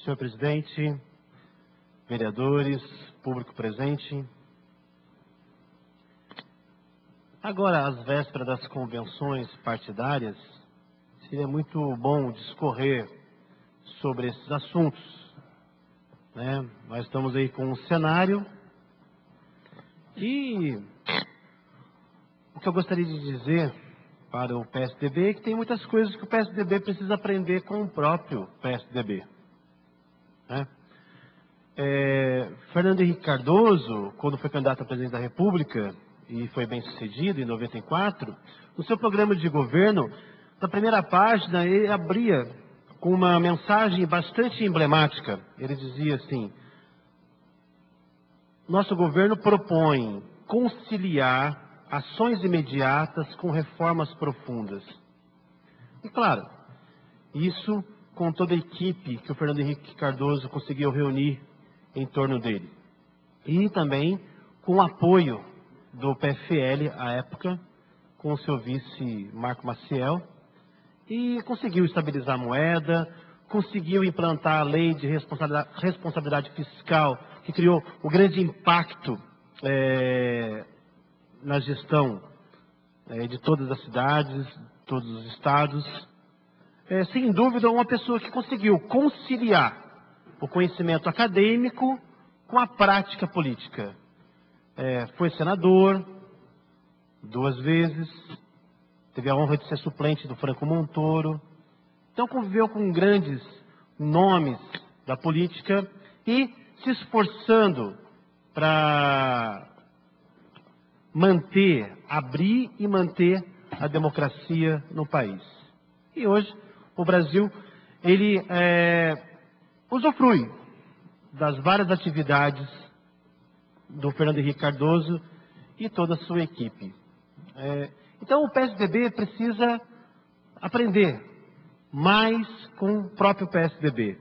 Senhor presidente, vereadores, público presente. Agora, às vésperas das convenções partidárias, seria muito bom discorrer sobre esses assuntos, né? Nós estamos aí com um cenário e o que eu gostaria de dizer para o PSDB é que tem muitas coisas que o PSDB precisa aprender com o próprio PSDB, né? Fernando Henrique Cardoso, quando foi candidato a presidente da República, e foi bem sucedido em 94, no seu programa de governo, na primeira página, ele abria com uma mensagem bastante emblemática. Ele dizia assim: nosso governo propõe conciliar ações imediatas com reformas profundas. E claro, isso com toda a equipe que o Fernando Henrique Cardoso conseguiu reunir em torno dele. E também com o apoio do PFL, à época, com o seu vice Marco Maciel, e conseguiu estabilizar a moeda, conseguiu implantar a lei de responsabilidade fiscal, que criou um grande impacto na gestão de todas as cidades, todos os estados. Sem dúvida, uma pessoa que conseguiu conciliar o conhecimento acadêmico com a prática política. Foi senador 2 vezes, teve a honra de ser suplente do Franco Montoro, então conviveu com grandes nomes da política e se esforçando para abrir e manter a democracia no país. E hoje o Brasil, ele usufrui das várias atividades do Fernando Henrique Cardoso e toda a sua equipe. Então o PSDB precisa aprender mais com o próprio PSDB.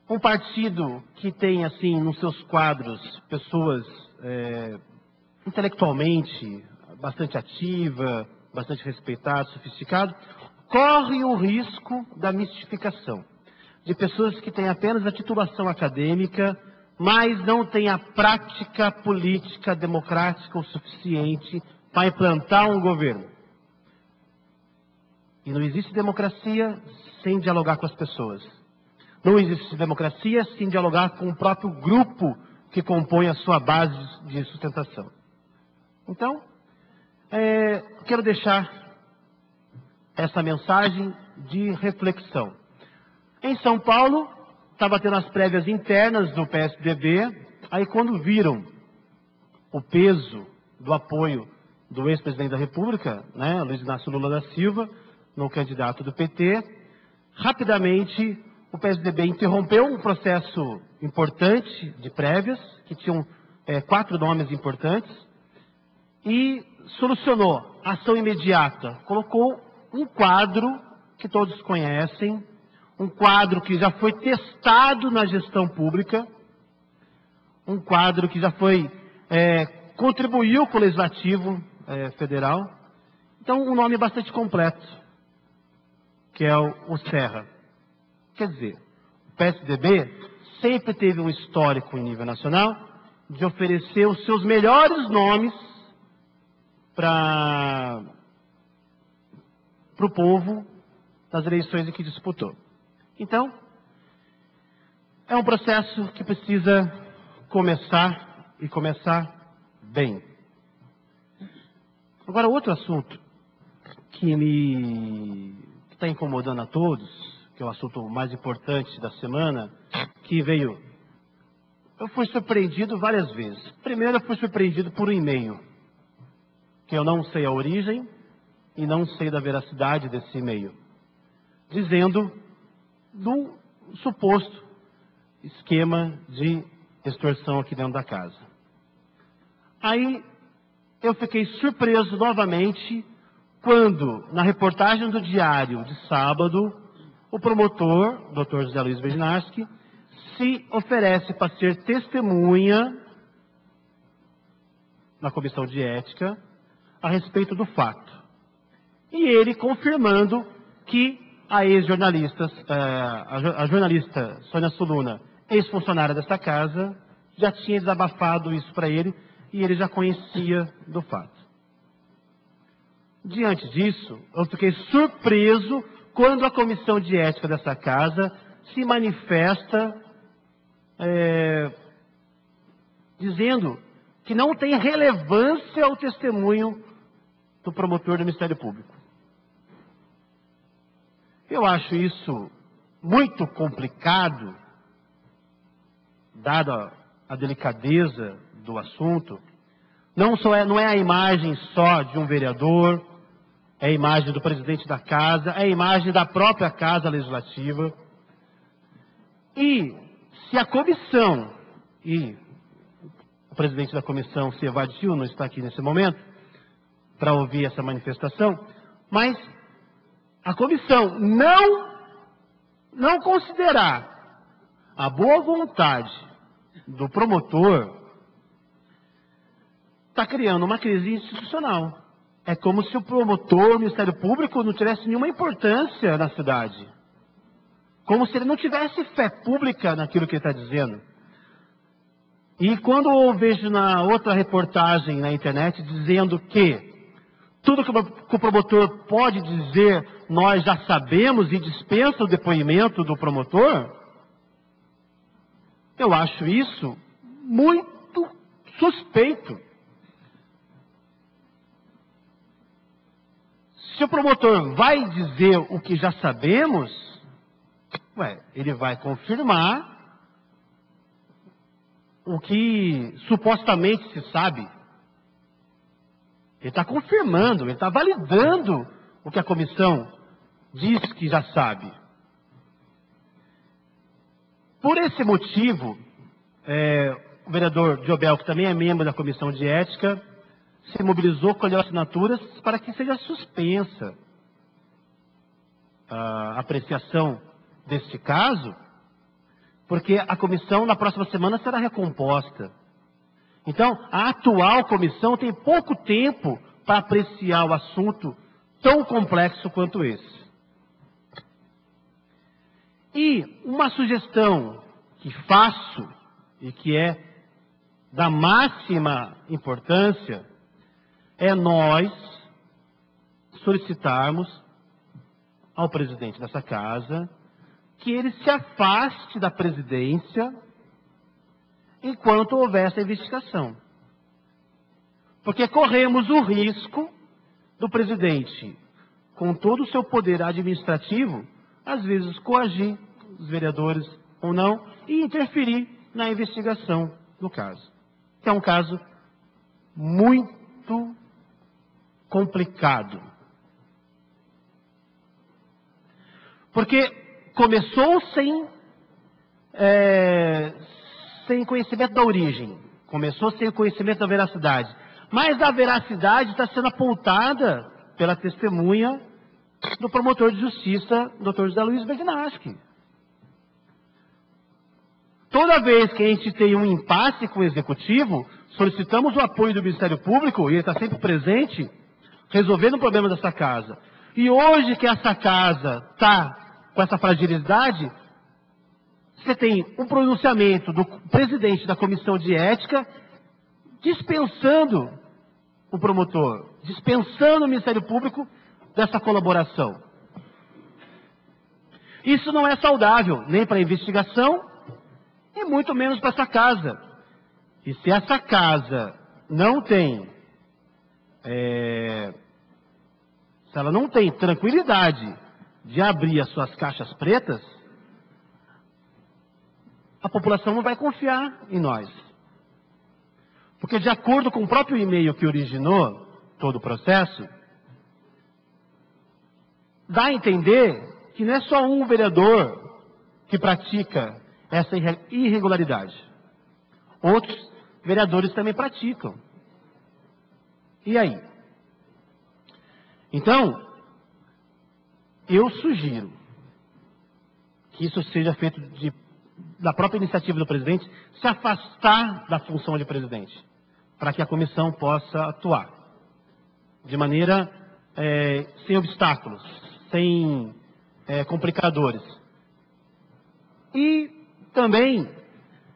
Um partido que tem, assim, nos seus quadros, pessoas intelectualmente bastante ativa, bastante respeitado, sofisticado, corre o risco da mistificação. De pessoas que têm apenas a titulação acadêmica, mas não têm a prática política democrática o suficiente para implantar um governo. E não existe democracia sem dialogar com as pessoas. Não existe democracia sem dialogar com o próprio grupo que compõe a sua base de sustentação. Então, quero deixar essa mensagem de reflexão. Em São Paulo, estava tendo as prévias internas do PSDB, aí quando viram o peso do apoio do ex-presidente da República, né, Luiz Inácio Lula da Silva, no candidato do PT, rapidamente o PSDB interrompeu um processo importante de prévias, que tinham 4 nomes importantes, e solucionou ação imediata. Colocou um quadro que todos conhecem, um quadro que já foi testado na gestão pública, um quadro que já foi, contribuiu com o Legislativo Federal. Então, um nome bastante completo, que é o Serra. Quer dizer, o PSDB sempre teve um histórico em nível nacional de oferecer os seus melhores nomes para o povo nas eleições em que disputou. Então, é um processo que precisa começar e começar bem. Agora, outro assunto que está incomodando a todos, que é o assunto mais importante da semana, que veio... Eu fui surpreendido várias vezes. Primeiro, eu fui surpreendido por um e-mail, que eu não sei a origem e não sei da veracidade desse e-mail, dizendo do suposto esquema de extorsão aqui dentro da casa. Aí eu fiquei surpreso novamente quando, na reportagem do Diário de sábado, o promotor, Dr. José Luiz Berginaschi, se oferece para ser testemunha na Comissão de Ética a respeito do fato. E ele confirmando que a ex-jornalista, a jornalista Sônia Suluna, ex-funcionária desta casa, já tinha desabafado isso para ele e ele já conhecia do fato. Diante disso, eu fiquei surpreso quando a comissão de ética dessa casa se manifesta dizendo que não tem relevância o testemunho do promotor do Ministério Público. Eu acho isso muito complicado, dada a delicadeza do assunto. Não é a imagem só de um vereador, é a imagem do presidente da casa, é a imagem da própria Casa Legislativa. E se a comissão, e o presidente da comissão se evadiu, não está aqui nesse momento, para ouvir essa manifestação, mas a comissão não considerar a boa vontade do promotor, está criando uma crise institucional. É como se o promotor, o Ministério Público, não tivesse nenhuma importância na cidade. Como se ele não tivesse fé pública naquilo que ele está dizendo. E quando eu vejo na outra reportagem na internet dizendo que tudo que o promotor pode dizer, nós já sabemos e dispensa o depoimento do promotor, eu acho isso muito suspeito. Se o promotor vai dizer o que já sabemos, ele vai confirmar o que supostamente se sabe. Ele está confirmando, ele está validando o que a comissão diz que já sabe. Por esse motivo, o vereador Diobel, que também é membro da comissão de ética, se mobilizou, colheu assinaturas para que seja suspensa a apreciação deste caso, porque a comissão na próxima semana será recomposta. Então, a atual comissão tem pouco tempo para apreciar o assunto tão complexo quanto esse. E uma sugestão que faço, e que é da máxima importância, é nós solicitarmos ao presidente dessa casa que ele se afaste da presidência enquanto houver essa investigação. Porque corremos o risco do presidente, com todo o seu poder administrativo, às vezes coagir os vereadores ou não, e interferir na investigação do caso. Que é um caso muito complicado. Porque começou sem conhecimento da origem, começou sem conhecimento da veracidade, mas a veracidade está sendo apontada pela testemunha do promotor de justiça, Dr. José Luiz Bergnaschi. Toda vez que a gente tem um impasse com o Executivo, solicitamos o apoio do Ministério Público, e ele está sempre presente, resolvendo o problema dessa casa. E hoje que essa casa está com essa fragilidade, você tem um pronunciamento do presidente da Comissão de Ética dispensando o promotor, dispensando o Ministério Público dessa colaboração. Isso não é saudável, nem para a investigação, e muito menos para essa casa. E se essa casa não tem, se ela não tem tranquilidade de abrir as suas caixas pretas, a população não vai confiar em nós. Porque de acordo com o próprio e-mail que originou todo o processo, dá a entender que não é só um vereador que pratica essa irregularidade. Outros vereadores também praticam. E aí? Então, eu sugiro que isso seja feito da própria iniciativa do presidente, se afastar da função de presidente, para que a comissão possa atuar de maneira sem obstáculos, sem complicadores. E também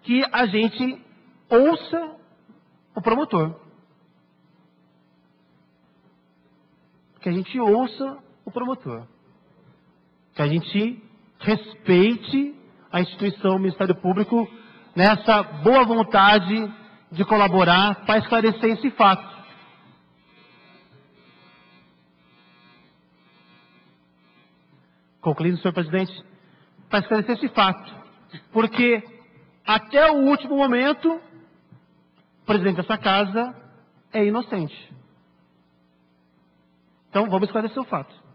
que a gente ouça o promotor. Que a gente ouça o promotor. Que a gente respeite a instituição Ministério Público nessa boa vontade de colaborar para esclarecer esse fato. Concluindo, senhor presidente, para esclarecer esse fato. Porque até o último momento, o presidente dessa casa é inocente. Então, vamos esclarecer o fato.